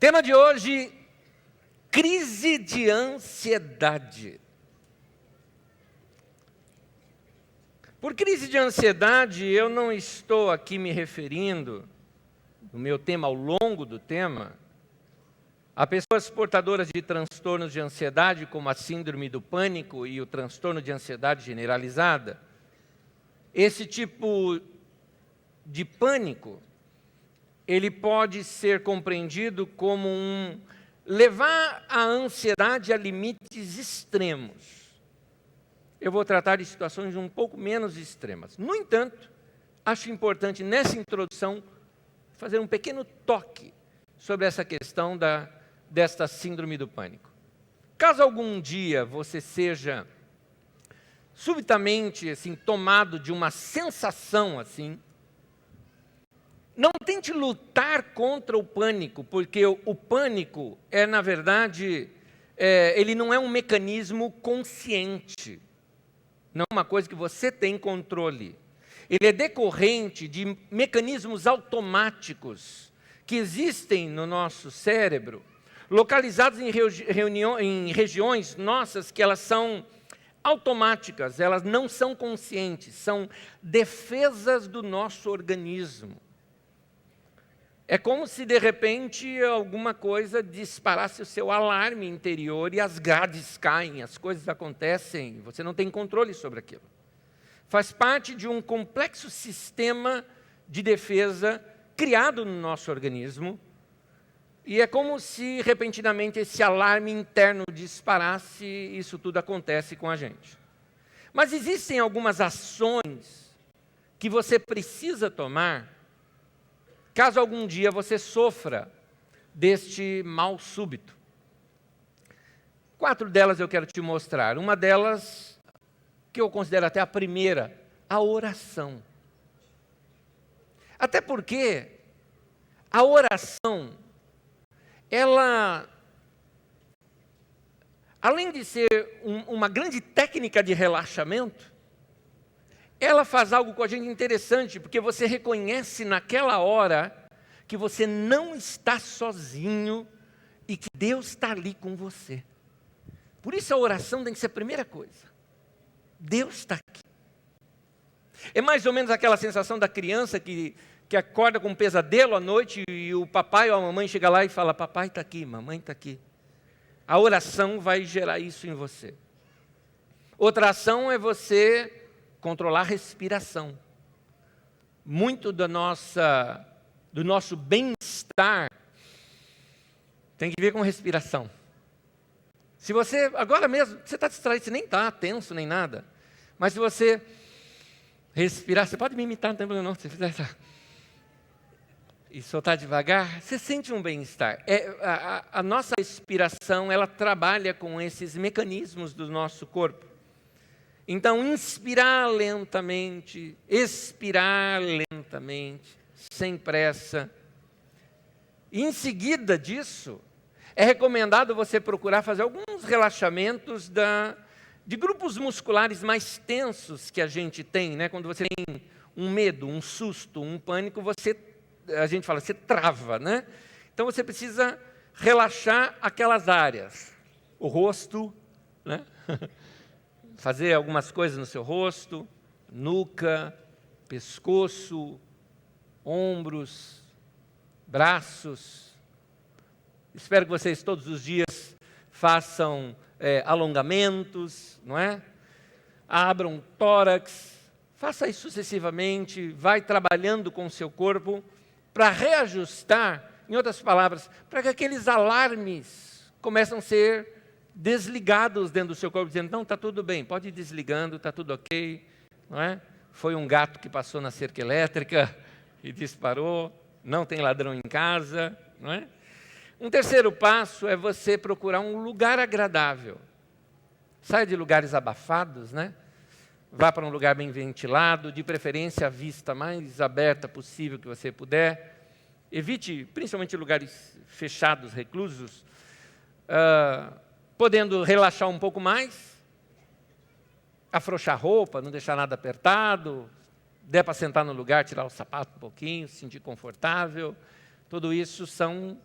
Tema de hoje, crise de ansiedade. Por crise de ansiedade, eu não estou aqui me referindo, no meu tema, ao longo do tema, a pessoas portadoras de transtornos de ansiedade, como a síndrome do pânico e o transtorno de ansiedade generalizada. Esse tipo de pânico, ele pode ser compreendido como levar a ansiedade a limites extremos. Eu vou tratar de situações um pouco menos extremas. No entanto, acho importante nessa introdução fazer um pequeno toque sobre essa questão desta síndrome do pânico. Caso algum dia você seja subitamente assim, tomado de uma sensação assim, não tente lutar contra o pânico, porque o pânico é, na verdade, ele não é um mecanismo consciente. Não é uma coisa que você tem controle. Ele é decorrente de mecanismos automáticos que existem no nosso cérebro, localizados em regiões nossas que elas são automáticas, elas não são conscientes, são defesas do nosso organismo. É como se, de repente, alguma coisa disparasse o seu alarme interior e as grades caem, as coisas acontecem, você não tem controle sobre aquilo. Faz parte de um complexo sistema de defesa criado no nosso organismo e é como se, repentinamente, esse alarme interno disparasse e isso tudo acontece com a gente. Mas existem algumas ações que você precisa tomar caso algum dia você sofra deste mal súbito. 4 delas eu quero te mostrar. Uma delas, que eu considero até a primeira, a oração. Até porque a oração, ela, além de ser uma grande técnica de relaxamento, ela faz algo com a gente interessante, porque você reconhece naquela hora que você não está sozinho e que Deus está ali com você. Por isso a oração tem que ser a primeira coisa. Deus está aqui. É mais ou menos aquela sensação da criança que acorda com um pesadelo à noite e o papai ou a mamãe chega lá e fala, papai está aqui, mamãe está aqui. A oração vai gerar isso em você. Outra ação é você controlar a respiração. Muito do nosso bem-estar tem que ver com respiração. Se você, agora mesmo, você está distraído, você nem está tenso nem nada, mas se você respirar, você pode me imitar, não tem problema não, se você fizer essa, e soltar devagar, você sente um bem-estar. A nossa respiração, ela trabalha com esses mecanismos do nosso corpo. Então, inspirar lentamente, expirar lentamente, sem pressa. E em seguida disso, é recomendado você procurar fazer alguns relaxamentos de grupos musculares mais tensos que a gente tem, né? Quando você tem um medo, um susto, um pânico, a gente fala, você trava, né? Então, você precisa relaxar aquelas áreas. O rosto, né? Fazer algumas coisas no seu rosto, nuca, pescoço, ombros, braços. Espero que vocês todos os dias façam alongamentos, não é? Abram o tórax, faça isso sucessivamente, vai trabalhando com o seu corpo para reajustar, em outras palavras, para que aqueles alarmes comecem a ser desligados dentro do seu corpo, dizendo, não, está tudo bem, pode ir desligando, está tudo ok, não é? Foi um gato que passou na cerca elétrica e disparou, não tem ladrão em casa, não é? Um terceiro passo é você procurar um lugar agradável. Saia de lugares abafados, né? Vá para um lugar bem ventilado, de preferência a vista mais aberta possível que você puder. Evite, principalmente lugares fechados, reclusos, podendo relaxar um pouco mais, afrouxar a roupa, não deixar nada apertado, der para sentar no lugar, tirar o sapato um pouquinho, se sentir confortável. Tudo isso são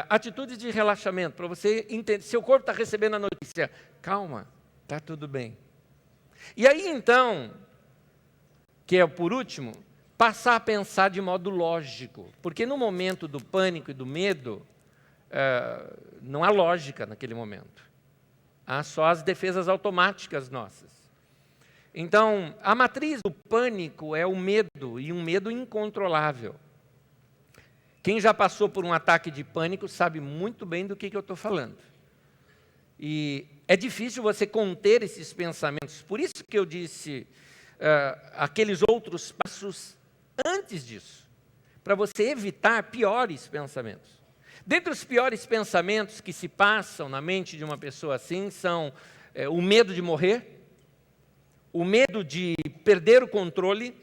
atitudes de relaxamento, para você entender, seu corpo está recebendo a notícia, calma, está tudo bem. E aí então, que é por último, passar a pensar de modo lógico, porque no momento do pânico e do medo, não há lógica naquele momento, há só as defesas automáticas nossas. Então, a matriz do pânico é o medo, e um medo incontrolável. Quem já passou por um ataque de pânico sabe muito bem do que eu estou falando. E é difícil você conter esses pensamentos. Por isso que eu disse aqueles outros passos antes disso, para você evitar piores pensamentos. Dentre os piores pensamentos que se passam na mente de uma pessoa assim são o medo de morrer, o medo de perder o controle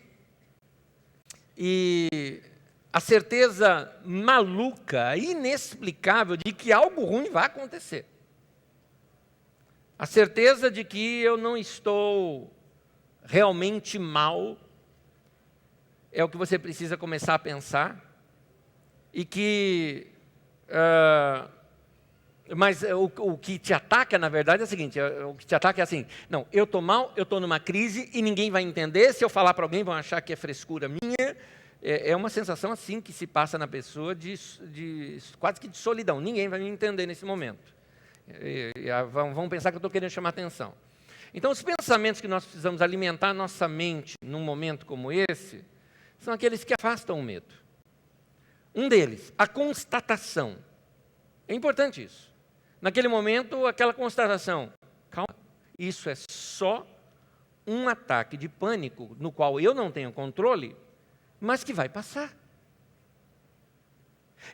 e a certeza maluca, inexplicável de que algo ruim vai acontecer. A certeza de que eu não estou realmente mal é o que você precisa começar a pensar. E que... mas o que te ataca, na verdade, é o seguinte, o que te ataca é assim, não, eu estou mal, eu estou numa crise e ninguém vai entender, se eu falar para alguém vão achar que é frescura minha. É uma sensação assim que se passa na pessoa quase que de solidão. Ninguém vai me entender nesse momento. Vão pensar que eu estou querendo chamar atenção. Então, os pensamentos que nós precisamos alimentar nossa mente num momento como esse, são aqueles que afastam o medo. Um deles, a constatação. É importante isso. Naquele momento, aquela constatação. Calma, isso é só um ataque de pânico no qual eu não tenho controle, mas que vai passar.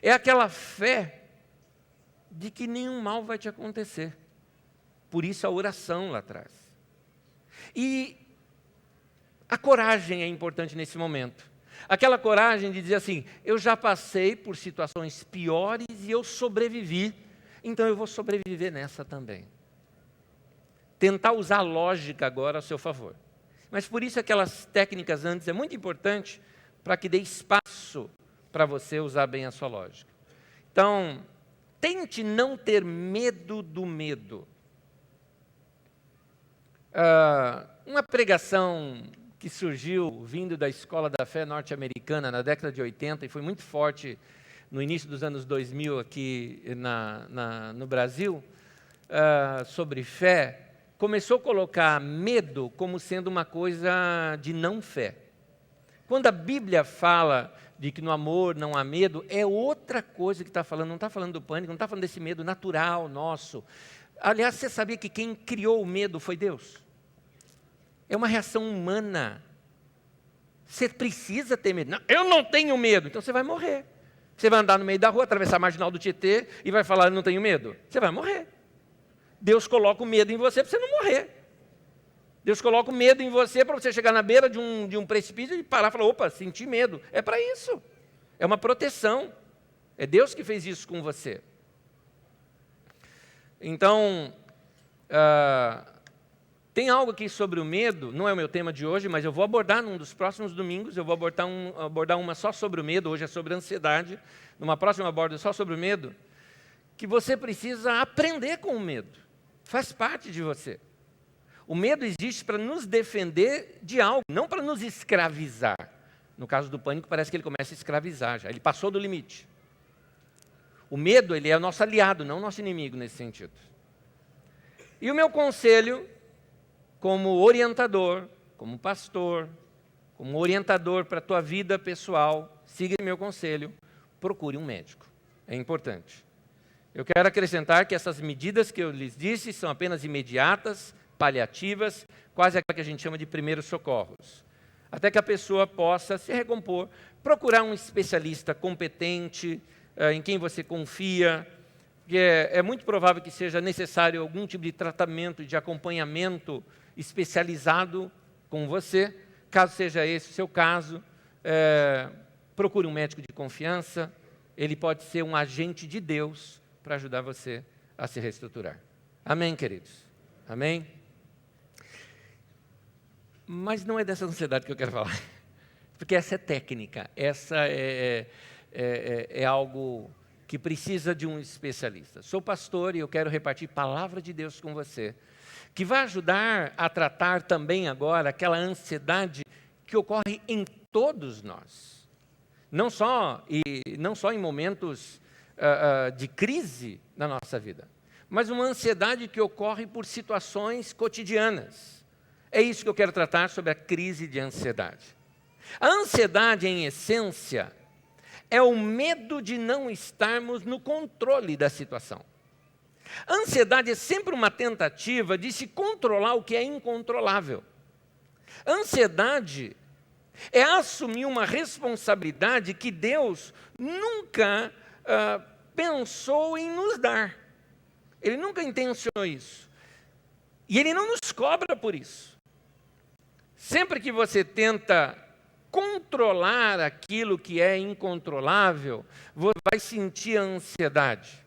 É aquela fé de que nenhum mal vai te acontecer. Por isso a oração lá atrás. E a coragem é importante nesse momento. Aquela coragem de dizer assim, eu já passei por situações piores e eu sobrevivi, então eu vou sobreviver nessa também. Tentar usar a lógica agora a seu favor. Mas por isso aquelas técnicas antes é muito importante para que dê espaço para você usar bem a sua lógica. Então, tente não ter medo do medo. Uma pregação que surgiu vindo da Escola da Fé norte-americana na década de 80 e foi muito forte no início dos anos 2000 aqui no Brasil, sobre fé, começou a colocar medo como sendo uma coisa de não fé. Quando a Bíblia fala de que no amor não há medo, é outra coisa que está falando, não está falando do pânico, não está falando desse medo natural nosso. Aliás, você sabia que quem criou o medo foi Deus? É uma reação humana. Você precisa ter medo. Não, eu não tenho medo, então você vai morrer. Você vai andar no meio da rua, atravessar a marginal do Tietê e vai falar, eu não tenho medo. Você vai morrer. Deus coloca o medo em você para você não morrer. Deus coloca o medo em você para você chegar na beira de um precipício e parar e falar, opa, senti medo. É para isso. É uma proteção. É Deus que fez isso com você. Então, tem algo aqui sobre o medo, não é o meu tema de hoje, mas eu vou abordar num dos próximos domingos, eu vou abordar uma só sobre o medo, hoje é sobre a ansiedade, numa próxima abordo só sobre o medo, que você precisa aprender com o medo. Faz parte de você. O medo existe para nos defender de algo, não para nos escravizar. No caso do pânico, parece que ele começa a escravizar já, ele passou do limite. O medo, ele é o nosso aliado, não o nosso inimigo nesse sentido. E o meu conselho, como orientador, como pastor, como orientador para a tua vida pessoal, siga meu conselho, procure um médico. É importante. Eu quero acrescentar que essas medidas que eu lhes disse são apenas imediatas, paliativas, quase aquela que a gente chama de primeiros socorros. Até que a pessoa possa se recompor, procurar um especialista competente, em quem você confia, que é muito provável que seja necessário algum tipo de tratamento e de acompanhamento especializado com você. Caso seja esse o seu caso, procure um médico de confiança, ele pode ser um agente de Deus para ajudar você a se reestruturar. Amém, queridos? Amém? Mas não é dessa ansiedade que eu quero falar, porque essa é técnica, essa é algo que precisa de um especialista. Sou pastor e eu quero repartir palavra de Deus com você, que vai ajudar a tratar também agora aquela ansiedade que ocorre em todos nós. Não só em momentos de crise na nossa vida, mas uma ansiedade que ocorre por situações cotidianas. É isso que eu quero tratar sobre a crise de ansiedade. A ansiedade, em essência, é o medo de não estarmos no controle da situação. A ansiedade é sempre uma tentativa de se controlar o que é incontrolável. A ansiedade é assumir uma responsabilidade que Deus nunca pensou em nos dar. Ele nunca intencionou isso. E Ele não nos cobra por isso. Sempre que você tenta controlar aquilo que é incontrolável, você vai sentir a ansiedade.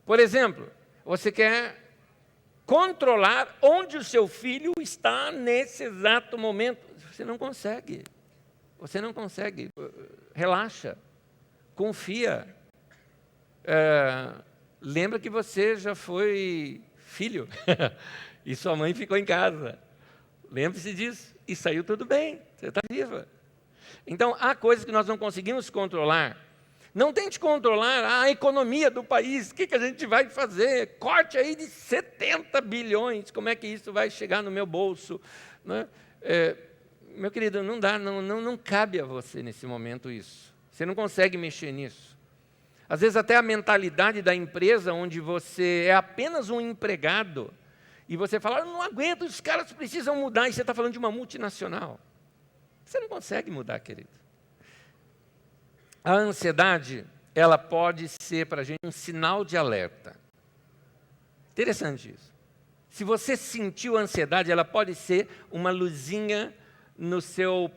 Por exemplo, você quer controlar onde o seu filho está nesse exato momento. Você não consegue. Você não consegue. Relaxa. Confia. Lembra que você já foi filho e sua mãe ficou em casa. Lembre-se disso. E saiu tudo bem. Você está viva. Então, há coisas que nós não conseguimos controlar. Não tente controlar a economia do país. O que a gente vai fazer? Corte aí de 70 bilhões. Como é que isso vai chegar no meu bolso? Né? Meu querido, não dá, não cabe a você nesse momento isso. Você não consegue mexer nisso. Às vezes até a mentalidade da empresa onde você é apenas um empregado e você fala, não aguento, os caras precisam mudar, e você está falando de uma multinacional. Você não consegue mudar, querido. A ansiedade, ela pode ser para a gente um sinal de alerta. Interessante isso. Se você sentiu ansiedade, ela pode ser uma luzinha no seu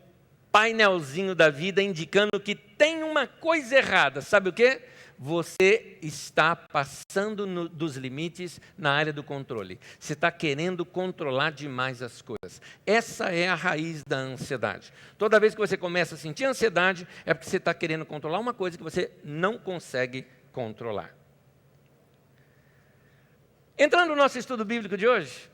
painelzinho da vida, indicando que tem uma coisa errada. Sabe o quê? Você está passando dos limites na área do controle. Você está querendo controlar demais as coisas. Essa é a raiz da ansiedade. Toda vez que você começa a sentir ansiedade, é porque você está querendo controlar uma coisa que você não consegue controlar. Entrando no nosso estudo bíblico de hoje,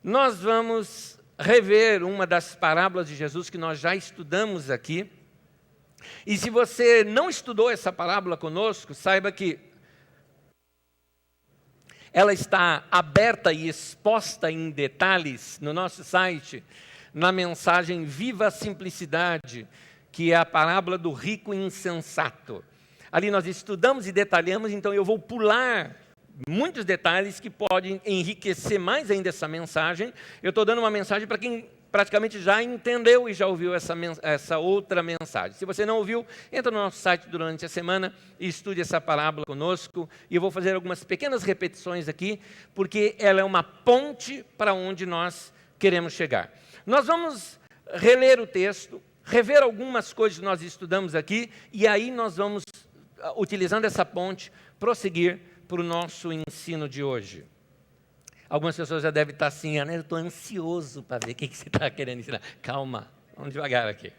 nós vamos rever uma das parábolas de Jesus que nós já estudamos aqui. E se você não estudou essa parábola conosco, saiba que ela está aberta e exposta em detalhes no nosso site, na mensagem Viva a Simplicidade, que é a parábola do rico insensato. Ali nós estudamos e detalhamos, então eu vou pular muitos detalhes que podem enriquecer mais ainda essa mensagem. Eu estou dando uma mensagem para quem praticamente já entendeu e já ouviu essa outra mensagem. Se você não ouviu, entra no nosso site durante a semana e estude essa parábola conosco. E eu vou fazer algumas pequenas repetições aqui, porque ela é uma ponte para onde nós queremos chegar. Nós vamos reler o texto, rever algumas coisas que nós estudamos aqui, e aí nós vamos, utilizando essa ponte, prosseguir para o nosso ensino de hoje. Algumas pessoas já devem estar assim, eu estou ansioso para ver o que você está querendo ensinar. Calma, vamos devagar aqui.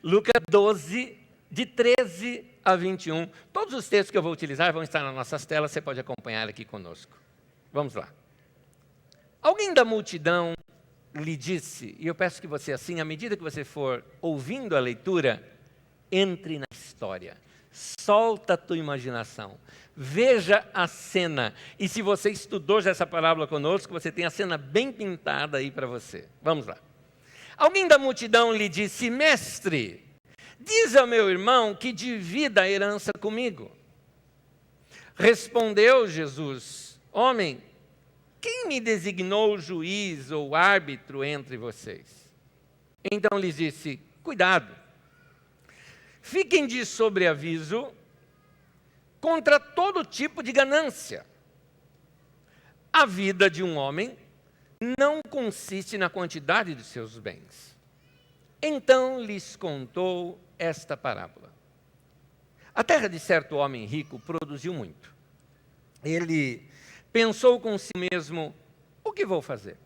Lucas 12, de 13 a 21. Todos os textos que eu vou utilizar vão estar nas nossas telas, você pode acompanhar aqui conosco. Vamos lá. Alguém da multidão lhe disse, e eu peço que você assim, à medida que você for ouvindo a leitura, entre na história. Solta a tua imaginação. Veja a cena. E se você estudou já essa parábola conosco, você tem a cena bem pintada aí para você. Vamos lá. Alguém da multidão lhe disse, mestre, diz ao meu irmão que divida a herança comigo. Respondeu Jesus, homem, quem me designou juiz ou árbitro entre vocês? Então lhes disse, cuidado. Fiquem de sobreaviso contra todo tipo de ganância. A vida de um homem não consiste na quantidade de seus bens. Então lhes contou esta parábola. A terra de certo homem rico produziu muito. Ele pensou com si mesmo, o que vou fazer?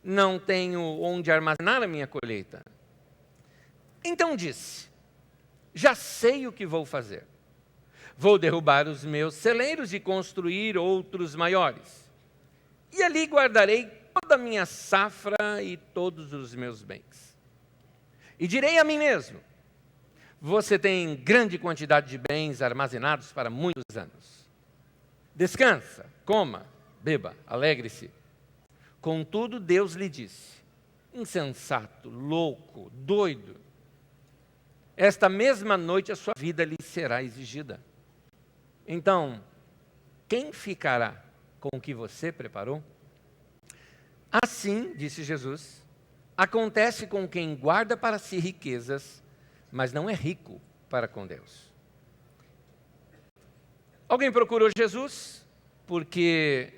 Não tenho onde armazenar a minha colheita. Então disse, já sei o que vou fazer. Vou derrubar os meus celeiros e construir outros maiores. E ali guardarei toda a minha safra e todos os meus bens. E direi a mim mesmo: você tem grande quantidade de bens armazenados para muitos anos. Descansa, coma, beba, alegre-se. Contudo, Deus lhe disse: insensato, louco, doido, esta mesma noite a sua vida lhe será exigida. Então, quem ficará com o que você preparou? Assim, disse Jesus, acontece com quem guarda para si riquezas, mas não é rico para com Deus. Alguém procurou Jesus, porque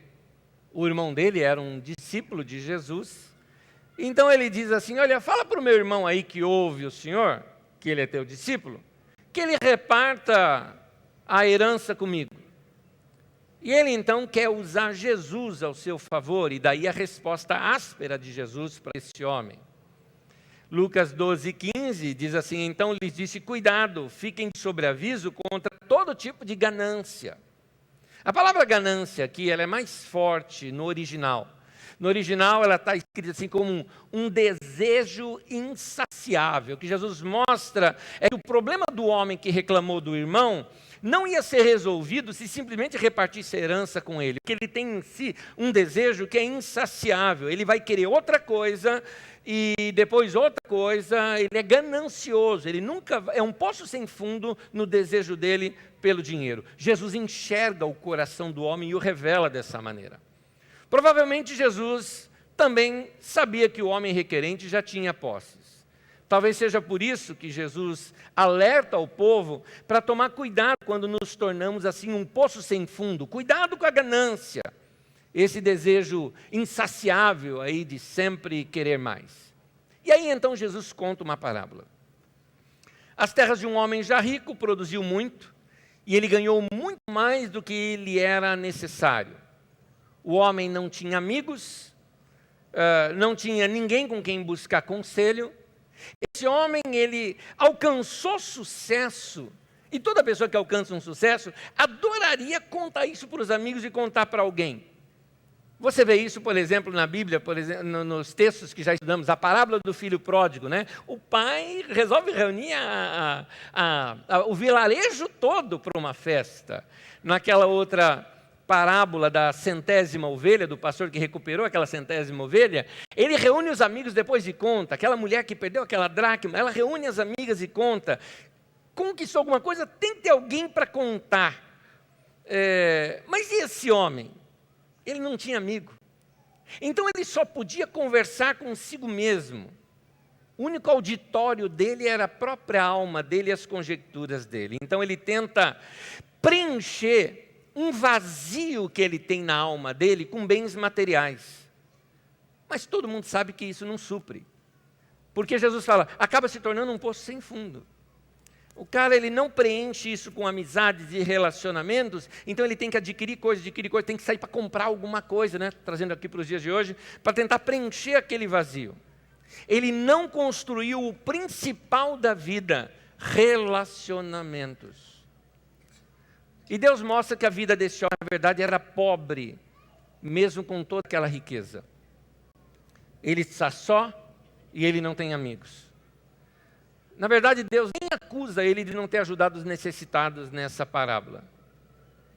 o irmão dele era um discípulo de Jesus. Então ele diz assim: olha, fala para o meu irmão aí que ouve o Senhor, que ele é teu discípulo, que ele reparta a herança comigo. E ele então quer usar Jesus ao seu favor, e daí a resposta áspera de Jesus para esse homem. Lucas 12:15 diz assim: então lhes disse, cuidado, fiquem de sobreaviso contra todo tipo de ganância. A palavra ganância aqui, ela é mais forte no original. No original ela está escrita assim como um desejo insaciável. O que Jesus mostra é que o problema do homem que reclamou do irmão não ia ser resolvido se simplesmente repartisse a herança com ele. Porque ele tem em si um desejo que é insaciável. Ele vai querer outra coisa e depois outra coisa. Ele é ganancioso. Ele nunca é um poço sem fundo no desejo dele pelo dinheiro. Jesus enxerga o coração do homem e o revela dessa maneira. Provavelmente Jesus também sabia que o homem requerente já tinha posses. Talvez seja por isso que Jesus alerta ao povo para tomar cuidado quando nos tornamos assim um poço sem fundo. Cuidado com a ganância, esse desejo insaciável aí de sempre querer mais. E aí então Jesus conta uma parábola. As terras de um homem já rico produziu muito e ele ganhou muito mais do que lhe era necessário. O homem não tinha amigos, não tinha ninguém com quem buscar conselho. Esse homem, ele alcançou sucesso, e toda pessoa que alcança um sucesso, adoraria contar isso para os amigos e contar para alguém. Você vê isso, por exemplo, na Bíblia, por exemplo, nos textos que já estudamos, a parábola do filho pródigo, né? O pai resolve reunir o vilarejo todo para uma festa. Naquela outra parábola da centésima ovelha, do pastor que recuperou aquela centésima ovelha, ele reúne os amigos depois de conta. Aquela mulher que perdeu aquela dracma, ela reúne as amigas e conta. Conquistou alguma coisa, tem que ter alguém para contar. Mas e esse homem? Ele não tinha amigo. Então ele só podia conversar consigo mesmo. O único auditório dele era a própria alma dele e as conjecturas dele. Então ele tenta preencher um vazio que ele tem na alma dele com bens materiais. Mas todo mundo sabe que isso não supre. Porque Jesus fala, acaba se tornando um poço sem fundo. O cara, ele não preenche isso com amizades e relacionamentos, então ele tem que adquirir coisa, tem que sair para comprar alguma coisa, né? Trazendo aqui para os dias de hoje, para tentar preencher aquele vazio. Ele não construiu o principal da vida, relacionamentos. E Deus mostra que a vida desse homem, na verdade, era pobre, mesmo com toda aquela riqueza. Ele está só e ele não tem amigos. Na verdade, Deus nem acusa ele de não ter ajudado os necessitados nessa parábola.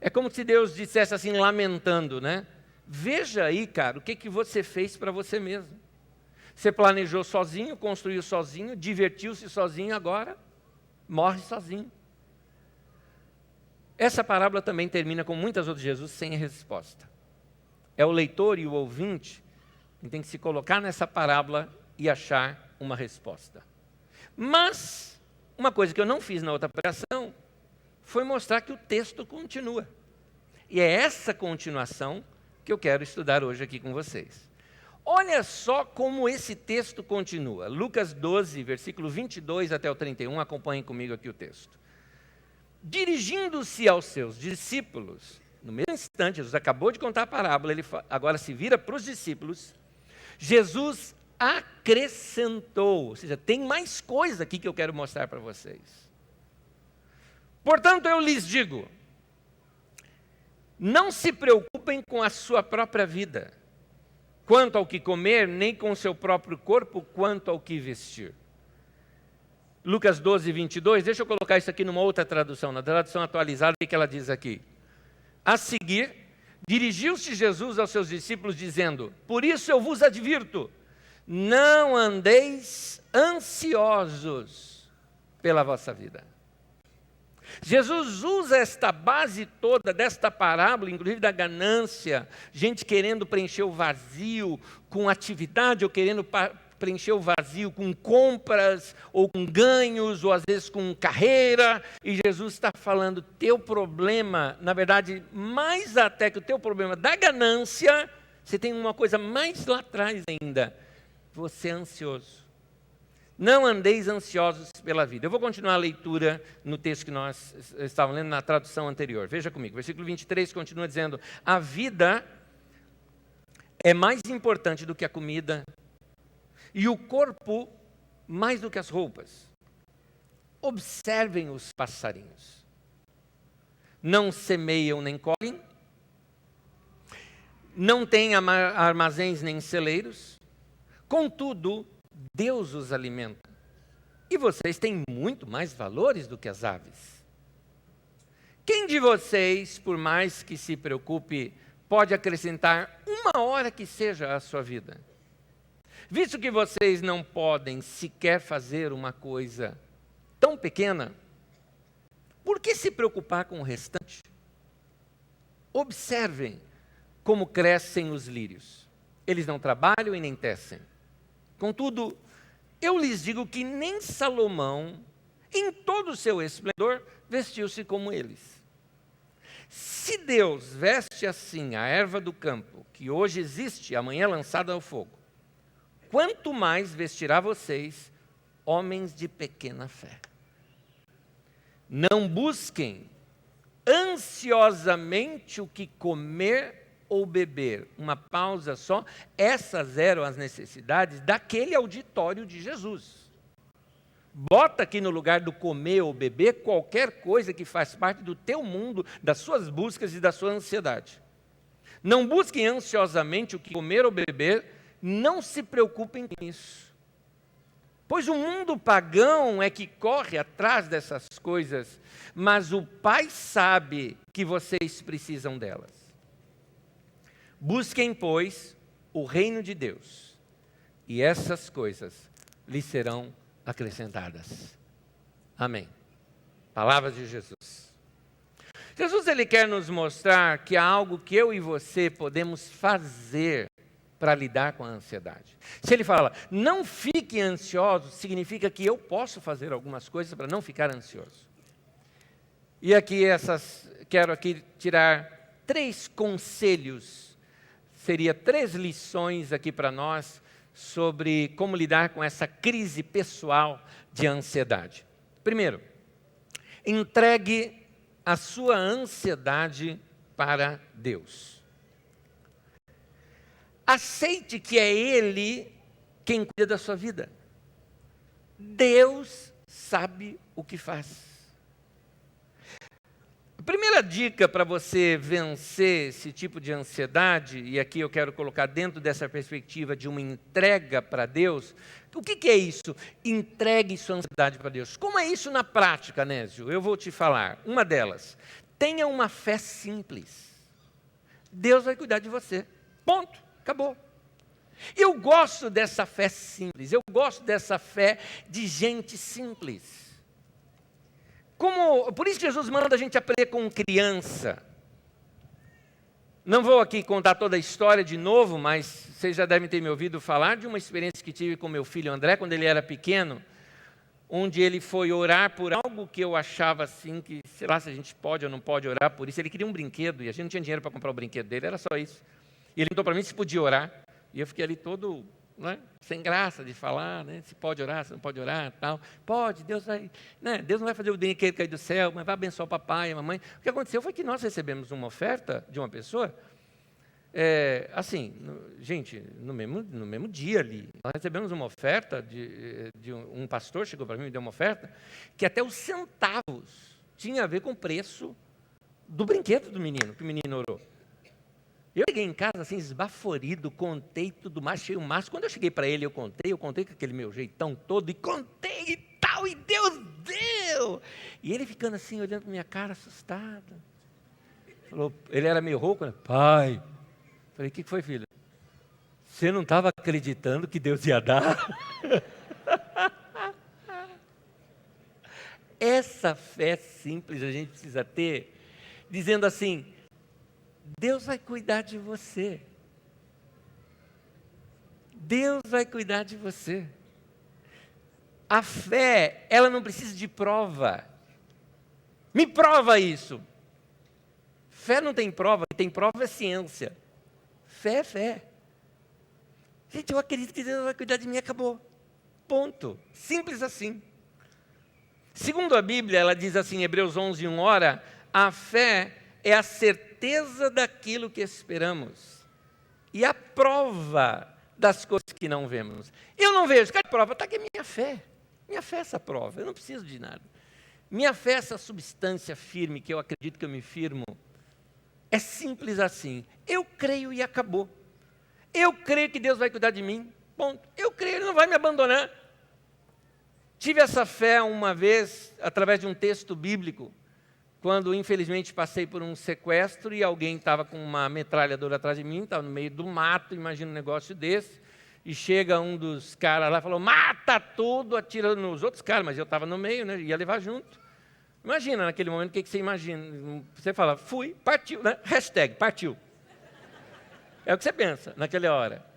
É como se Deus dissesse assim, lamentando, né? Veja aí, cara, o que você fez para você mesmo. Você planejou sozinho, construiu sozinho, divertiu-se sozinho, agora morre sozinho. Essa parábola também termina, como muitas outras de Jesus, sem resposta. É o leitor e o ouvinte que tem que se colocar nessa parábola e achar uma resposta. Mas, uma coisa que eu não fiz na outra pregação, foi mostrar que o texto continua. E é essa continuação que eu quero estudar hoje aqui com vocês. Olha só como esse texto continua. Lucas 12, versículo 22 até o 31, acompanhem comigo aqui o texto. Dirigindo-se aos seus discípulos, no mesmo instante, Jesus acabou de contar a parábola, ele agora se vira para os discípulos, Jesus acrescentou, ou seja, tem mais coisa aqui que eu quero mostrar para vocês. Portanto, eu lhes digo, não se preocupem com a sua própria vida, quanto ao que comer, nem com o seu próprio corpo, quanto ao que vestir. Lucas 12, 22, deixa eu colocar isso aqui numa outra tradução, na tradução atualizada, o que ela diz aqui? A seguir, dirigiu-se Jesus aos seus discípulos, dizendo, por isso eu vos advirto, não andeis ansiosos pela vossa vida. Jesus usa esta base toda desta parábola, inclusive da ganância, gente querendo preencher o vazio com atividade ou querendo preencher o vazio com compras ou com ganhos ou às vezes com carreira. E Jesus está falando, teu problema, na verdade, mais até que o teu problema da ganância, você tem uma coisa mais lá atrás ainda, você é ansioso. Não andeis ansiosos pela vida. Eu vou continuar a leitura no texto que nós estávamos lendo na tradução anterior. Veja comigo, versículo 23 continua dizendo, a vida é mais importante do que a comida e o corpo mais do que as roupas. Observem os passarinhos. Não semeiam nem colhem, não têm armazéns nem celeiros, contudo, Deus os alimenta. E vocês têm muito mais valores do que as aves. Quem de vocês, por mais que se preocupe, pode acrescentar uma hora que seja à sua vida? Visto que vocês não podem sequer fazer uma coisa tão pequena, por que se preocupar com o restante? Observem como crescem os lírios. Eles não trabalham e nem tecem. Contudo, eu lhes digo que nem Salomão, em todo o seu esplendor, vestiu-se como eles. Se Deus veste assim a erva do campo, que hoje existe, amanhã é lançada ao fogo, quanto mais vestirá vocês, homens de pequena fé. Não busquem ansiosamente o que comer ou beber. Uma pausa só. Essas eram as necessidades daquele auditório de Jesus. Bota aqui no lugar do comer ou beber qualquer coisa que faz parte do teu mundo, das suas buscas e da sua ansiedade. Não busquem ansiosamente o que comer ou beber, não se preocupem com isso. Pois o mundo pagão é que corre atrás dessas coisas, mas o Pai sabe que vocês precisam delas. Busquem, pois, o reino de Deus, e essas coisas lhes serão acrescentadas. Amém. Palavras de Jesus. Jesus, ele quer nos mostrar que há algo que eu e você podemos fazer para lidar com a ansiedade. Se ele fala, não fique ansioso, significa que eu posso fazer algumas coisas para não ficar ansioso. E aqui quero aqui tirar 3 conselhos, seria 3 lições aqui para nós sobre como lidar com essa crise pessoal de ansiedade. Primeiro, entregue a sua ansiedade para Deus. Aceite que é Ele quem cuida da sua vida. Deus sabe o que faz. A primeira dica para você vencer esse tipo de ansiedade, e aqui eu quero colocar dentro dessa perspectiva de uma entrega para Deus, o que é isso? Entregue sua ansiedade para Deus. Como é isso na prática, Nésio? Eu vou te falar. Uma delas, tenha uma fé simples. Deus vai cuidar de você. Ponto. Acabou. Eu gosto dessa fé simples. Eu gosto dessa fé de gente simples. Por isso Jesus manda a gente aprender com criança. Não vou aqui contar toda a história de novo, mas vocês já devem ter me ouvido falar de uma experiência que tive com meu filho André, quando ele era pequeno, onde ele foi orar por algo que eu achava assim, que sei lá se a gente pode ou não pode orar por isso. Ele queria um brinquedo e a gente não tinha dinheiro para comprar o brinquedo dele, era só isso. E ele perguntou para mim se podia orar. E eu fiquei ali todo... sem graça de falar, se pode orar, se não pode orar, tal. Pode, Deus vai, Deus não vai fazer o brinquedo cair do céu, mas vai abençoar o papai e a mamãe. O que aconteceu foi que nós recebemos uma oferta de uma pessoa, gente, no mesmo dia ali, nós recebemos uma oferta de um pastor, chegou para mim e me deu uma oferta, que até os centavos tinha a ver com o preço do brinquedo do menino, que o menino orou. Eu cheguei em casa assim, esbaforido, contei tudo mais, cheio o máximo. Quando eu cheguei para ele, eu contei com aquele meu jeitão todo, e contei e tal, e Deus deu. E ele ficando assim, olhando para minha cara, assustado. Falou, ele era meio rouco, né? Pai. Falei, o que foi, filho? Você não estava acreditando que Deus ia dar? Essa fé simples a gente precisa ter, dizendo assim, Deus vai cuidar de você. Deus vai cuidar de você. A fé, ela não precisa de prova. Me prova isso. Fé não tem prova, tem prova é ciência. Fé é fé. Gente, eu acredito que Deus vai cuidar de mim, acabou. Ponto. Simples assim. Segundo a Bíblia, ela diz assim, em Hebreus 11:1, ora, a fé é a certeza daquilo que esperamos e a prova das coisas que não vemos. Eu não vejo, cadê a prova? Está aqui a minha fé. Minha fé é essa prova, eu não preciso de nada. Minha fé é essa substância firme que eu acredito que eu me firmo. É simples assim. Eu creio e acabou. Eu creio que Deus vai cuidar de mim. Ponto. Eu creio, Ele não vai me abandonar. Tive essa fé uma vez, através de um texto bíblico, quando infelizmente passei por um sequestro e alguém estava com uma metralhadora atrás de mim, estava no meio do mato, imagina um negócio desse, e chega um dos caras lá e falou, mata tudo, atira nos outros caras, mas eu estava no meio, né, ia levar junto. Imagina naquele momento, o que você imagina? Você fala, fui, partiu, né? Hashtag, partiu. É o que você pensa naquela hora.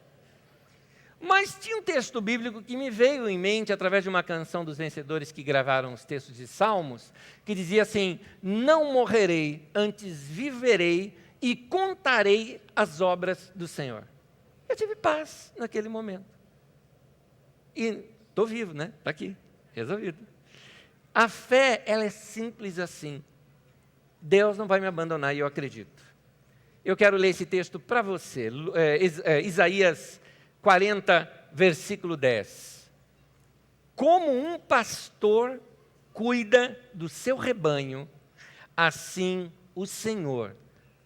Mas tinha um texto bíblico que me veio em mente através de uma canção dos vencedores que gravaram os textos de Salmos, que dizia assim, não morrerei, antes viverei e contarei as obras do Senhor. Eu tive paz naquele momento. E estou vivo, né? Está aqui, resolvido. A fé, ela é simples assim. Deus não vai me abandonar e eu acredito. Eu quero ler esse texto para você. Isaías 40, versículo 10. Como um pastor cuida do seu rebanho, assim o Senhor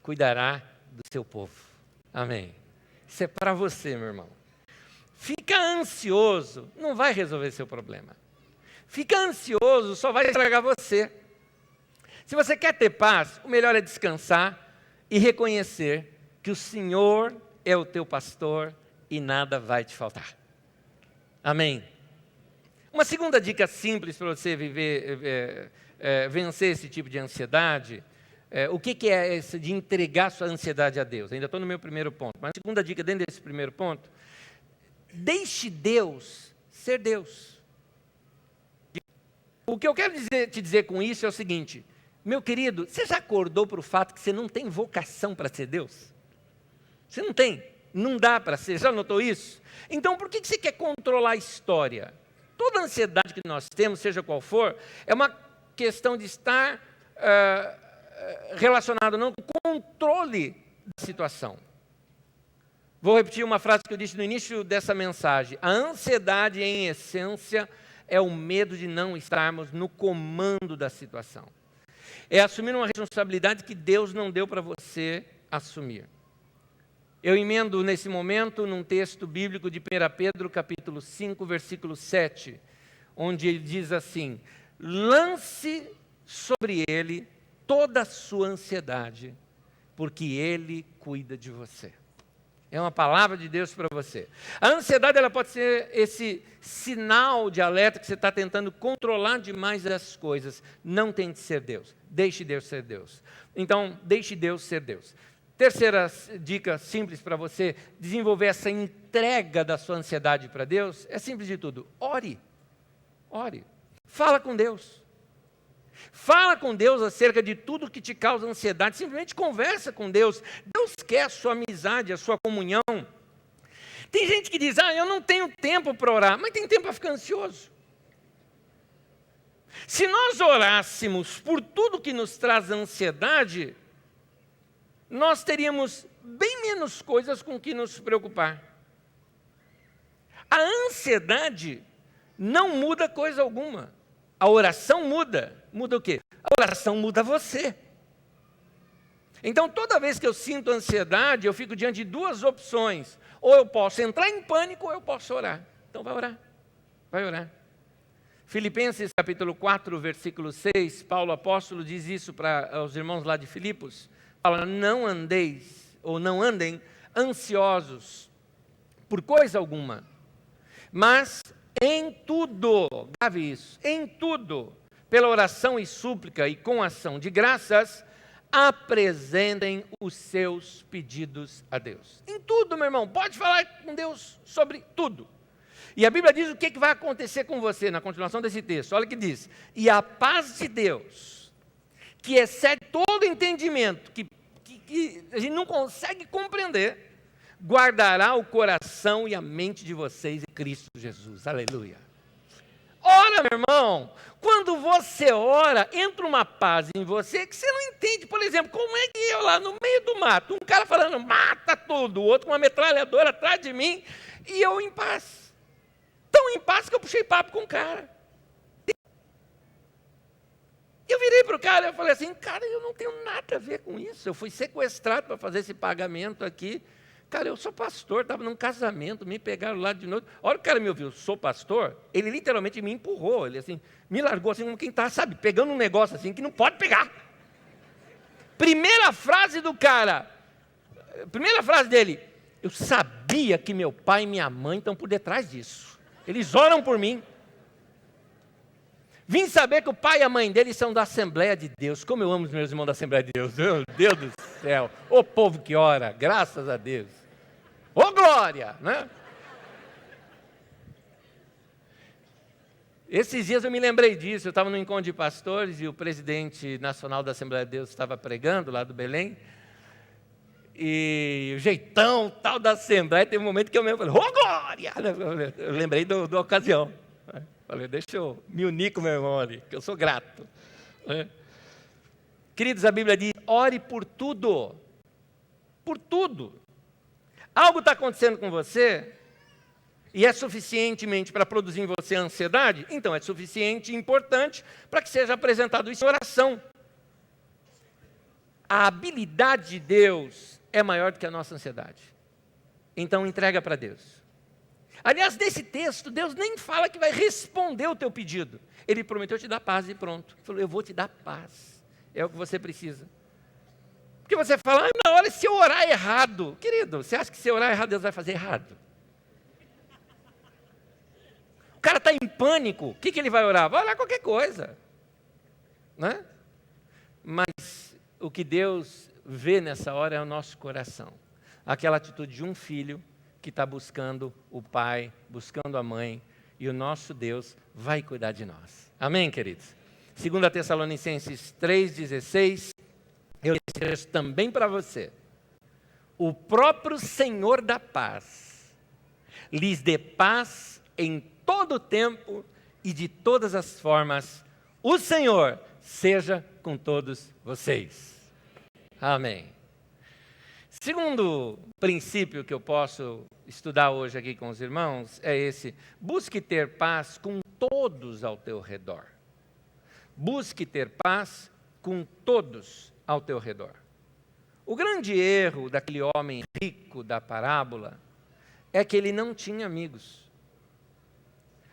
cuidará do seu povo. Amém. Isso é para você, meu irmão. Fica ansioso, não vai resolver seu problema. Fica ansioso, só vai estragar você. Se você quer ter paz, o melhor é descansar e reconhecer que o Senhor é o teu pastor e nada vai te faltar. Amém? Uma segunda dica simples para você vencer esse tipo de ansiedade, o que é esse de entregar sua ansiedade a Deus? Ainda estou no meu primeiro ponto, mas a segunda dica dentro desse primeiro ponto, deixe Deus ser Deus. O que eu quero te dizer com isso é o seguinte, meu querido, você já acordou para o fato que você não tem vocação para ser Deus? Você não tem. Não dá para ser, já notou isso? Então, por que você quer controlar a história? Toda ansiedade que nós temos, seja qual for, é uma questão de estar relacionado não com o controle da situação. Vou repetir uma frase que eu disse no início dessa mensagem. A ansiedade, em essência, é o medo de não estarmos no comando da situação. É assumir uma responsabilidade que Deus não deu para você assumir. Eu emendo nesse momento num texto bíblico de 1 Pedro, capítulo 5, versículo 7, onde ele diz assim, lance sobre ele toda a sua ansiedade, porque ele cuida de você. É uma palavra de Deus para você. A ansiedade ela pode ser esse sinal de alerta que você está tentando controlar demais as coisas. Não tente ser Deus. Deixe Deus ser Deus. Então, deixe Deus ser Deus. Terceira dica simples para você desenvolver essa entrega da sua ansiedade para Deus, é simples de tudo. Ore. Ore. Fala com Deus. Fala com Deus acerca de tudo que te causa ansiedade. Simplesmente conversa com Deus. Deus quer a sua amizade, a sua comunhão. Tem gente que diz, eu não tenho tempo para orar, mas tem tempo para ficar ansioso. Se nós orássemos por tudo que nos traz ansiedade, nós teríamos bem menos coisas com que nos preocupar. A ansiedade não muda coisa alguma. A oração muda. Muda o quê? A oração muda você. Então, toda vez que eu sinto ansiedade, eu fico diante de duas opções. Ou eu posso entrar em pânico, ou eu posso orar. Então, vai orar. Vai orar. Filipenses capítulo 4, versículo 6, Paulo apóstolo diz isso para os irmãos lá de Filipos. Fala, não andeis, ou não andem ansiosos por coisa alguma. Mas em tudo, grave isso, em tudo, pela oração e súplica e com ação de graças, apresentem os seus pedidos a Deus. Em tudo, meu irmão, pode falar com Deus sobre tudo. E a Bíblia diz o que vai acontecer com você na continuação desse texto. Olha o que diz. E a paz de Deus, que excede todo entendimento, que a gente não consegue compreender, guardará o coração e a mente de vocês em Cristo Jesus. Aleluia. Ora, meu irmão, quando você ora, entra uma paz em você que você não entende. Por exemplo, como é que eu lá no meio do mato, um cara falando, mata tudo, o outro com uma metralhadora atrás de mim, e eu em paz. Tão em paz que eu puxei papo com o cara. Eu virei para o cara e falei assim, cara, eu não tenho nada a ver com isso. Eu fui sequestrado para fazer esse pagamento aqui. Cara, eu sou pastor, estava num casamento, me pegaram lá de noite. A hora que o cara me ouviu, sou pastor, ele literalmente me empurrou. Ele assim, me largou assim, como quem está, sabe, pegando um negócio assim que não pode pegar. Primeira frase do cara, primeira frase dele, eu sabia que meu pai e minha mãe estão por detrás disso. Eles oram por mim. Vim saber que o pai e a mãe dele são da Assembleia de Deus. Como eu amo os meus irmãos da Assembleia de Deus. Meu Deus do céu. O povo que ora, graças a Deus. Ô glória, né? Esses dias eu me lembrei disso. Eu estava no encontro de pastores e o presidente nacional da Assembleia de Deus estava pregando lá do Belém. E o jeitão tal da Assembleia, teve um momento que eu mesmo falei, ô glória! Eu lembrei da ocasião. Falei, deixa eu me unir com o meu irmão ali, que eu sou grato. Queridos, a Bíblia diz, ore por tudo. Por tudo. Algo está acontecendo com você e é suficientemente para produzir em você ansiedade? Então é suficiente e importante para que seja apresentado isso em oração. A habilidade de Deus é maior do que a nossa ansiedade. Então entrega para Deus. Aliás, nesse texto, Deus nem fala que vai responder o teu pedido. Ele prometeu te dar paz e pronto. Ele falou, eu vou te dar paz. É o que você precisa. Porque você fala, na hora se eu orar errado. Querido, você acha que se eu orar errado, Deus vai fazer errado? O cara está em pânico. O que ele vai orar? Vai orar qualquer coisa. Né? Mas o que Deus vê nessa hora é o nosso coração. Aquela atitude de um filho que está buscando o pai, buscando a mãe, e o nosso Deus vai cuidar de nós. Amém, queridos? 2 Tessalonicenses 3,16, eu deixo também para você. O próprio Senhor da paz lhes dê paz em todo o tempo e de todas as formas. O Senhor seja com todos vocês. Amém. Segundo princípio que eu posso estudar hoje aqui com os irmãos é esse: busque ter paz com todos ao teu redor. Busque ter paz com todos ao teu redor. O grande erro daquele homem rico da parábola é que ele não tinha amigos.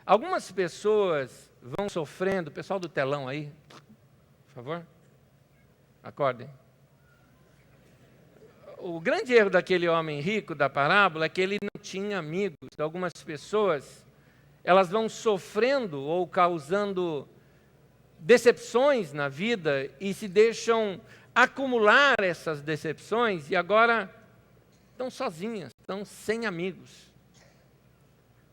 Algumas pessoas vão sofrendo, pessoal do telão aí, por favor, acordem. O grande erro daquele homem rico da parábola é que ele não tinha amigos. Algumas pessoas, elas vão sofrendo ou causando decepções na vida e se deixam acumular essas decepções e agora estão sozinhas, estão sem amigos.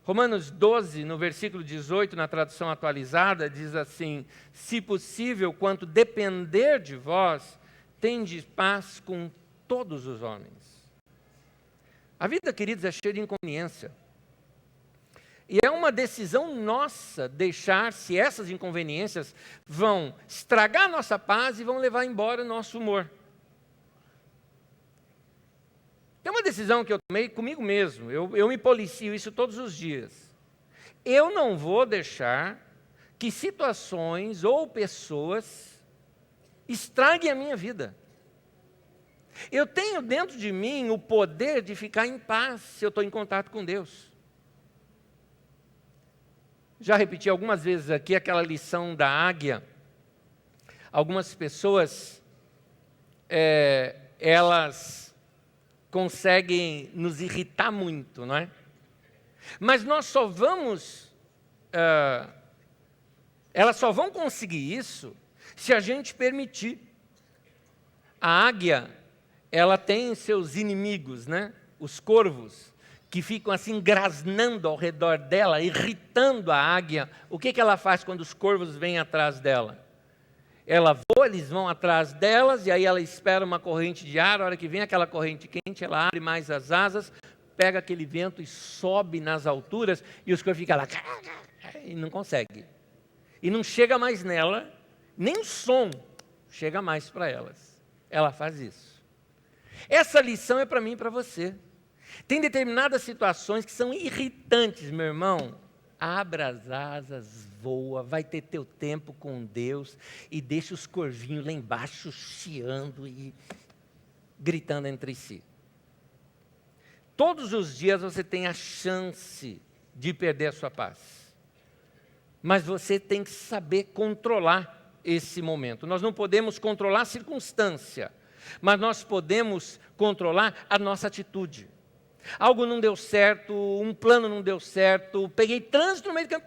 Romanos 12, no versículo 18, na tradução atualizada, diz assim: se possível, quanto depender de vós, tendes paz com todos os homens. A vida, queridos, é cheia de inconveniência. E é uma decisão nossa deixar se essas inconveniências vão estragar a nossa paz e vão levar embora o nosso humor. É uma decisão que eu tomei comigo mesmo. Eu me policio isso todos os dias. Eu não vou deixar que situações ou pessoas estrague a minha vida. Eu tenho dentro de mim o poder de ficar em paz se eu estou em contato com Deus. Já repeti algumas vezes aqui aquela lição da águia. Algumas pessoas, elas conseguem nos irritar muito, não é? Mas nós só vamos, elas só vão conseguir isso se a gente permitir. A águia, ela tem seus inimigos, né? Os corvos, que ficam assim grasnando ao redor dela, irritando a águia. O que ela faz quando os corvos vêm atrás dela? Ela voa, eles vão atrás delas, e aí ela espera uma corrente de ar. A hora que vem aquela corrente quente, ela abre mais as asas, pega aquele vento e sobe nas alturas, e os corvos ficam lá, e não consegue. E não chega mais nela, nem o som chega mais para elas. Ela faz isso. Essa lição é para mim e para você. Tem determinadas situações que são irritantes, meu irmão. Abra as asas, voa, vai ter teu tempo com Deus e deixa os corvinhos lá embaixo chiando e gritando entre si. Todos os dias você tem a chance de perder a sua paz. Mas você tem que saber controlar esse momento. Nós não podemos controlar a circunstância, mas nós podemos controlar a nossa atitude. Algo não deu certo, um plano não deu certo, peguei trânsito no meio do caminho,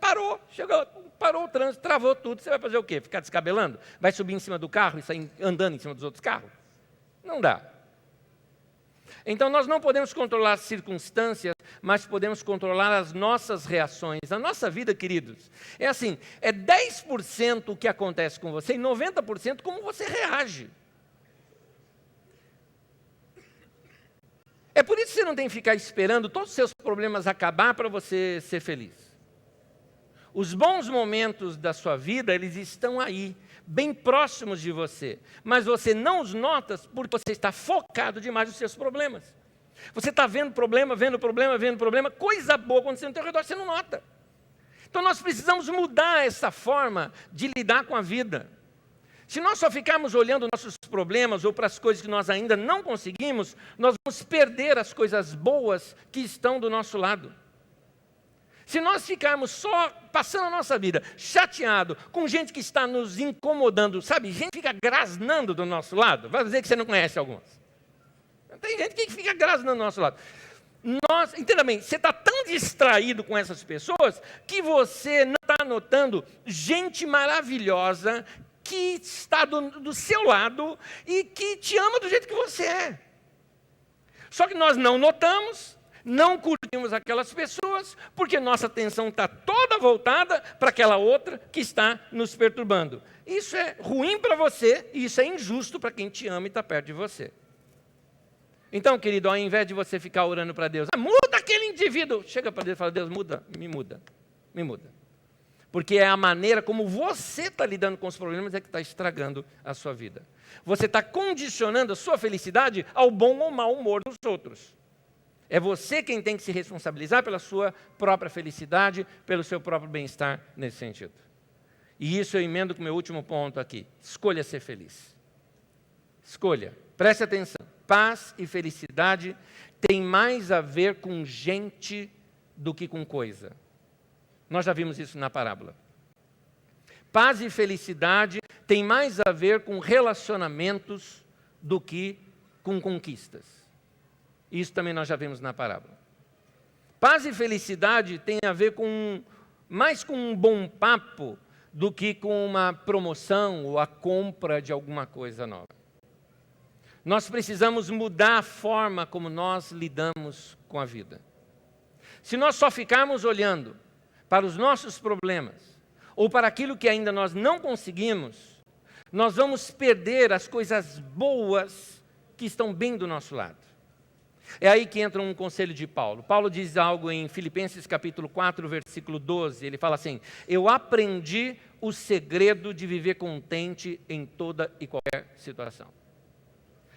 parou o trânsito, travou tudo. Você vai fazer o quê? Ficar descabelando? Vai subir em cima do carro e sair andando em cima dos outros carros? Não dá. Então nós não podemos controlar as circunstâncias, mas podemos controlar as nossas reações. A nossa vida, queridos, é assim, é 10% o que acontece com você e 90% como você reage. É por isso que você não tem que ficar esperando todos os seus problemas acabar para você ser feliz. Os bons momentos da sua vida, eles estão aí, bem próximos de você. Mas você não os nota porque você está focado demais nos seus problemas. Você está vendo problema, coisa boa acontecendo ao teu redor, você não nota. Então nós precisamos mudar essa forma de lidar com a vida. Se nós só ficarmos olhando nossos problemas ou para as coisas que nós ainda não conseguimos, nós vamos perder as coisas boas que estão do nosso lado. Se nós ficarmos só passando a nossa vida chateado com gente que está nos incomodando, sabe? Gente que fica grasnando do nosso lado. Vai dizer que você não conhece algumas. Tem gente que fica grasnando do nosso lado. Entenda bem, você está tão distraído com essas pessoas que você não está notando gente maravilhosa que está do seu lado e que te ama do jeito que você é. Só que nós não notamos, não curtimos aquelas pessoas, porque nossa atenção está toda voltada para aquela outra que está nos perturbando. Isso é ruim para você e isso é injusto para quem te ama e está perto de você. Então, querido, ao invés de você ficar orando para Deus, muda aquele indivíduo, chega para Deus e fala, Deus, me muda. Porque é a maneira como você está lidando com os problemas é que está estragando a sua vida. Você está condicionando a sua felicidade ao bom ou mau humor dos outros. É você quem tem que se responsabilizar pela sua própria felicidade, pelo seu próprio bem-estar nesse sentido. E isso eu emendo com o meu último ponto aqui. Escolha ser feliz. Escolha. Preste atenção. Paz e felicidade têm mais a ver com gente do que com coisa. Nós já vimos isso na parábola. Paz e felicidade têm mais a ver com relacionamentos do que com conquistas. Isso também nós já vimos na parábola. Paz e felicidade têm a ver mais com um bom papo do que com uma promoção ou a compra de alguma coisa nova. Nós precisamos mudar a forma como nós lidamos com a vida. Se nós só ficarmos olhando para os nossos problemas, ou para aquilo que ainda nós não conseguimos, nós vamos perder as coisas boas que estão bem do nosso lado. É aí que entra um conselho de Paulo. Paulo diz algo em Filipenses capítulo 4, versículo 12. Ele fala assim, eu aprendi o segredo de viver contente em toda e qualquer situação.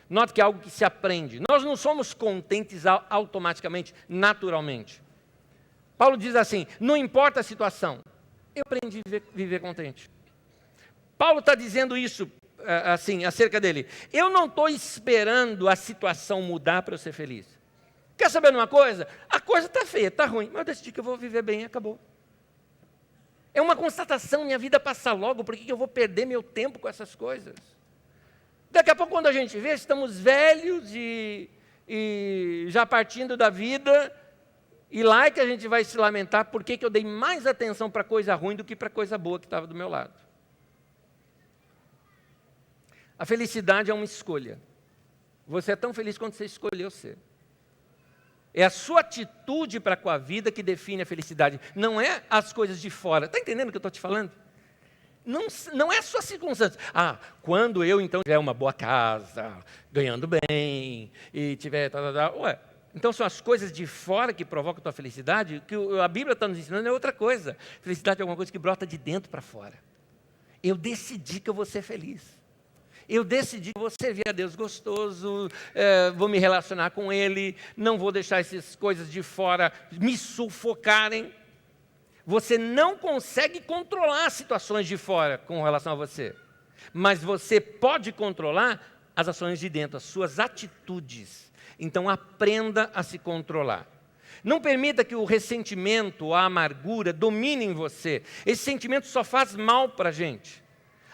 Note que é algo que se aprende. Nós não somos contentes automaticamente, naturalmente. Paulo diz assim, não importa a situação, eu aprendi a viver contente. Paulo está dizendo isso assim, acerca dele. Eu não estou esperando a situação mudar para eu ser feliz. Quer saber de uma coisa? A coisa está feia, está ruim, mas eu decidi que eu vou viver bem e acabou. É uma constatação, minha vida passa logo, por que eu vou perder meu tempo com essas coisas? Daqui a pouco, quando a gente vê, estamos velhos e já partindo da vida, e lá é que a gente vai se lamentar por que eu dei mais atenção para coisa ruim do que para coisa boa que estava do meu lado. A felicidade é uma escolha. Você é tão feliz quanto você escolheu ser. É a sua atitude para com a vida que define a felicidade, não é as coisas de fora. Está entendendo o que eu estou te falando? Não é a sua circunstância. Quando eu então tiver uma boa casa, ganhando bem, e tiver... Ué, então são as coisas de fora que provocam a tua felicidade? Que a Bíblia está nos ensinando é outra coisa. Felicidade é alguma coisa que brota de dentro para fora. Eu decidi que eu vou ser feliz. Eu decidi que vou servir a Deus gostoso, vou me relacionar com Ele, não vou deixar essas coisas de fora me sufocarem. Você não consegue controlar as situações de fora com relação a você, mas você pode controlar as ações de dentro, as suas atitudes. Então aprenda a se controlar. Não permita que o ressentimento, a amargura dominem você. Esse sentimento só faz mal para a gente.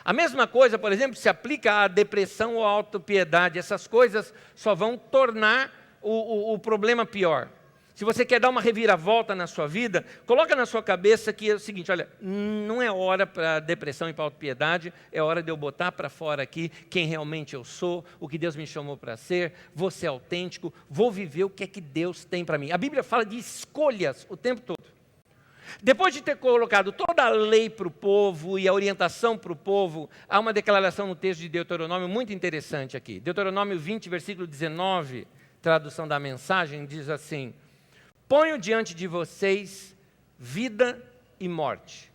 A mesma coisa, por exemplo, se aplica à depressão ou à autopiedade. Essas coisas só vão tornar o problema pior. Se você quer dar uma reviravolta na sua vida, coloca na sua cabeça que é o seguinte, olha, não é hora para depressão e para autopiedade, é hora de eu botar para fora aqui quem realmente eu sou, o que Deus me chamou para ser, vou ser autêntico, vou viver o que é que Deus tem para mim. A Bíblia fala de escolhas o tempo todo. Depois de ter colocado toda a lei para o povo e a orientação para o povo, há uma declaração no texto de Deuteronômio muito interessante aqui. Deuteronômio 20, versículo 19, tradução da mensagem, diz assim: ponho diante de vocês vida e morte,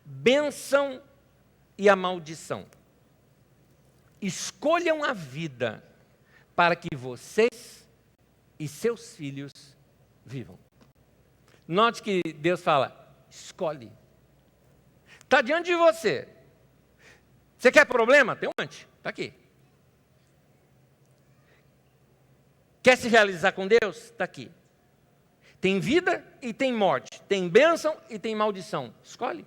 bênção e a maldição. Escolham a vida para que vocês e seus filhos vivam. Note que Deus fala, escolhe. Está diante de você. Você quer problema? Tem um monte, está aqui. Quer se realizar com Deus? Está aqui. Tem vida e tem morte. Tem bênção e tem maldição. Escolhe.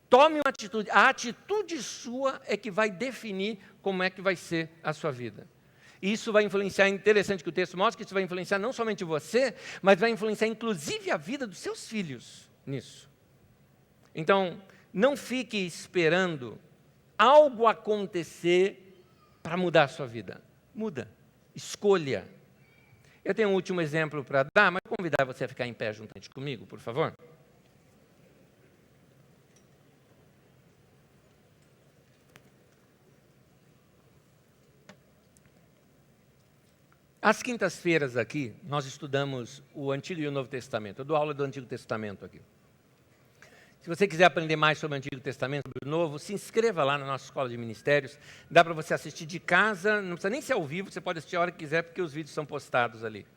Tome uma atitude. A atitude sua é que vai definir como é que vai ser a sua vida. Isso vai influenciar, interessante que o texto mostra que isso vai influenciar não somente você, mas vai influenciar inclusive a vida dos seus filhos nisso. Então, não fique esperando algo acontecer para mudar a sua vida. Muda, escolha. Eu tenho um último exemplo para dar, mas vou convidar você a ficar em pé juntamente comigo, por favor. Às quintas-feiras aqui, nós estudamos o Antigo e o Novo Testamento. Eu dou aula do Antigo Testamento aqui. Se você quiser aprender mais sobre o Antigo Testamento, sobre o Novo, se inscreva lá na nossa escola de ministérios. Dá para você assistir de casa, não precisa nem ser ao vivo, você pode assistir a hora que quiser, porque os vídeos são postados ali.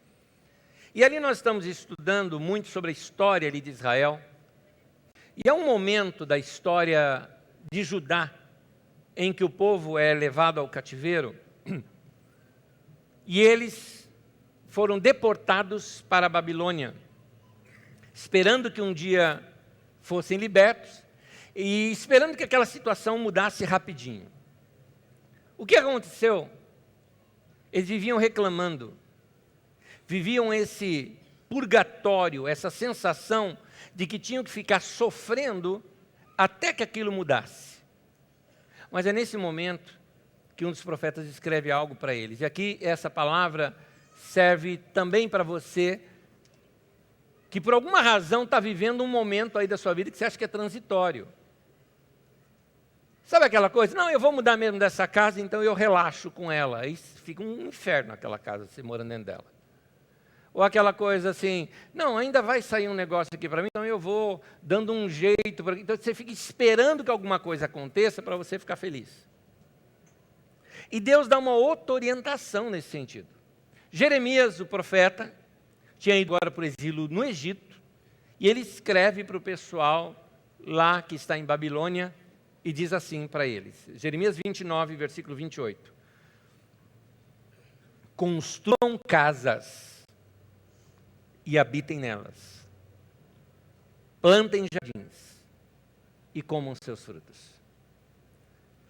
E ali nós estamos estudando muito sobre a história ali de Israel. E é um momento da história de Judá, em que o povo é levado ao cativeiro, e eles foram deportados para a Babilônia, esperando que um dia fossem libertos e esperando que aquela situação mudasse rapidinho. O que aconteceu? Eles viviam reclamando, viviam esse purgatório, essa sensação de que tinham que ficar sofrendo até que aquilo mudasse. Mas é nesse momento que um dos profetas escreve algo para eles. E aqui essa palavra serve também para você que por alguma razão está vivendo um momento aí da sua vida que você acha que é transitório. Sabe aquela coisa? Não, eu vou mudar mesmo dessa casa, então eu relaxo com ela. Aí fica um inferno aquela casa, você morando dentro dela. Ou aquela coisa assim, não, ainda vai sair um negócio aqui para mim, então eu vou dando um jeito. Então você fica esperando que alguma coisa aconteça para você ficar feliz. E Deus dá uma outra orientação nesse sentido. Jeremias, o profeta, tinha ido agora para o exílio no Egito, e ele escreve para o pessoal lá que está em Babilônia, e diz assim para eles, Jeremias 29, versículo 28. Construam casas e habitem nelas. Plantem jardins e comam seus frutos.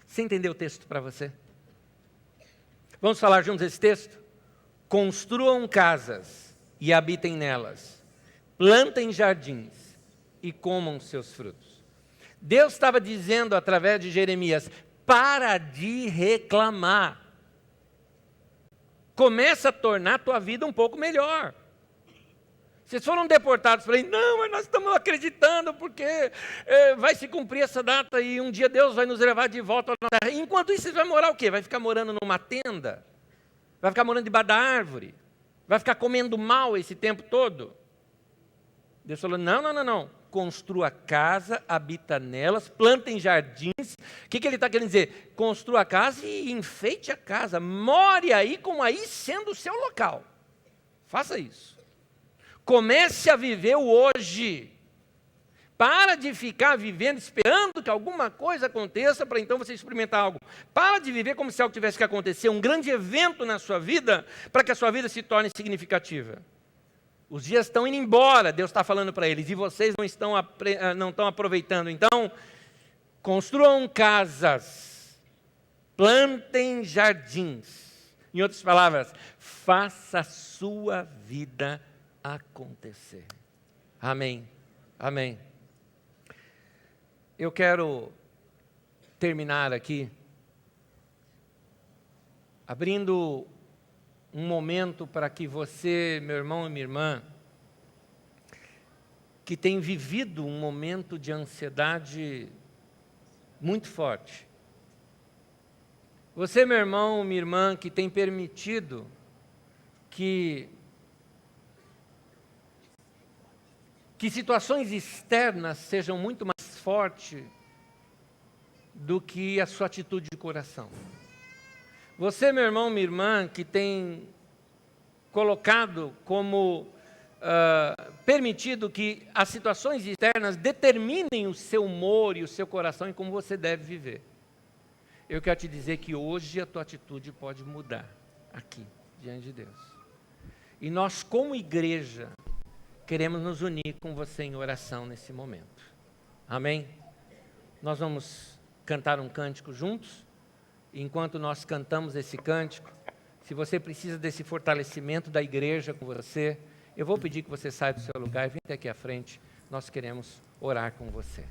Você entendeu o texto para você? Vamos falar juntos esse texto? Construam casas e habitem nelas. Plantem jardins e comam seus frutos. Deus estava dizendo através de Jeremias, para de reclamar. Começa a tornar a tua vida um pouco melhor. Vocês foram deportados, falei, não, mas nós estamos acreditando, porque vai se cumprir essa data e um dia Deus vai nos levar de volta à terra. Enquanto isso, vocês vão morar o quê? Vai ficar morando numa tenda? Vai ficar morando debaixo da árvore? Vai ficar comendo mal esse tempo todo? Deus falou, não. Construa casa, habita nelas, plantem jardins. O que ele está querendo dizer? Construa a casa e enfeite a casa. More aí como aí sendo o seu local. Faça isso. Comece a viver o hoje. Para de ficar vivendo, esperando que alguma coisa aconteça para então você experimentar algo. Para de viver como se algo tivesse que acontecer, um grande evento na sua vida, para que a sua vida se torne significativa. Os dias estão indo embora, Deus está falando para eles, e vocês não estão aproveitando. Então, construam casas, plantem jardins. Em outras palavras, faça a sua vida acontecer. Amém. Amém. Eu quero terminar aqui abrindo um momento para que você, meu irmão e minha irmã, que tem vivido um momento de ansiedade muito forte. Você, meu irmão, minha irmã, que tem permitido que situações externas sejam muito mais fortes do que a sua atitude de coração. Você, meu irmão, minha irmã, que tem colocado como permitido que as situações externas determinem o seu humor e o seu coração e como você deve viver. Eu quero te dizer que hoje a tua atitude pode mudar aqui, diante de Deus. E nós, como igreja, queremos nos unir com você em oração nesse momento. Amém? Nós vamos cantar um cântico juntos. Enquanto nós cantamos esse cântico, se você precisa desse fortalecimento da igreja com você, eu vou pedir que você saia do seu lugar e venha até aqui à frente. Nós queremos orar com você.